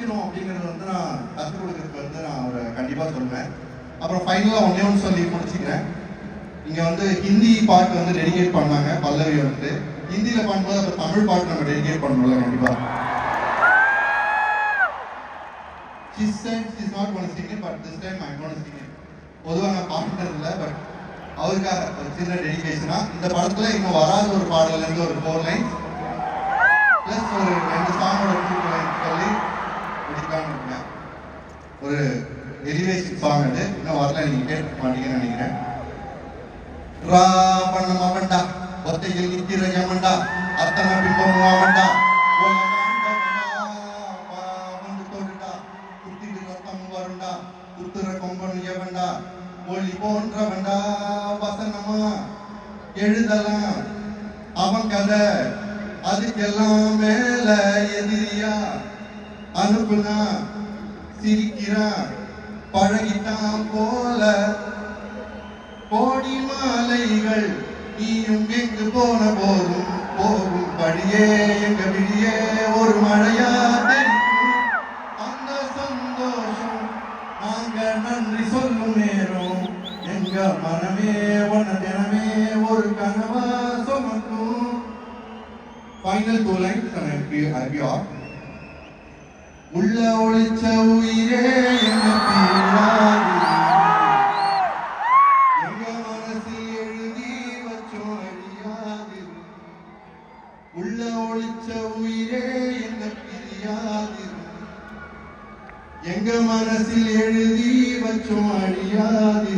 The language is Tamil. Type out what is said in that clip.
படிக்கணும் அப்படிங்கிறது வந்து நான் கற்றுக் கொடுக்கறதுக்கு வந்து நான் அவரை கண்டிப்பாக சொல்லுவேன். அப்புறம் ஃபைனலாக ஒன்றே ஒன்று சொல்லி முடிச்சுக்கிறேன். இங்கே வந்து ஹிந்தி பாட்டு வந்து டெடிகேட் பண்ணாங்க பல்லவி வந்து. ஹிந்தியில் பண்ணும்போது அப்புறம் தமிழ் பாட்டு நம்ம டெடிகேட் பண்ணணும்ல கண்டிப்பாக. She said she's not going to sing it, but this time I'm going to sing it. பொதுவாக நான் பாடுறது இல்லை, பட் அவருக்காக ஒரு சின்ன டெடிகேஷனா இந்த படத்துல இன்னும் வராத ஒரு பாடல்ல இருந்து ஒரு 4 லைன்ஸ் பிளஸ் ஒரு 2 சாங்கோட 2 லைன்ஸ் சொல்லி முடிக்கலாம்னு இருக்கேன். ஒரு எலிவேஷன் சாங் அது இன்னும் வரல, நீங்க கேட்க மாட்டீங்கன்னு நினைக்கிறேன். ரா பண்ண மாவண்டா ஒத்தையில் நித்திர யமண்டா அத்தனை பிம்பம் மாவண்டா உத்துர கொம்பன் எவண்டா மொழி போன்றவண்டா வசனமா எழுதலாம் அவன் கதை அதுக்கெல்லாம் மேல எதிரியா அனுப்புனா சிரிக்கிறான் பழகிட்டான் போல கோடி மாலைகள் நீயும் எங்கு போன போதும் போகும் படியே எங்க விழியே ஒரு மழையா அந்த சந்தோஷம் நாங்க நன்றி சொல்லும் நேரம் எங்க மனமே ஒன்ன தினமே ஒரு கனவா சுமக்கும். ஃபைனல் 2 லைன்ஸ் அனுப்பியா உள்ள ஒளிச்ச உயிரே என்ன தீராது எங்க மனசில் எழுதி வச்சோம் அழியாது உள்ள ஒளிச்ச உயிரே என்ன பிரியாது எங்க மனசில் எழுதி வச்சோம் அழியாது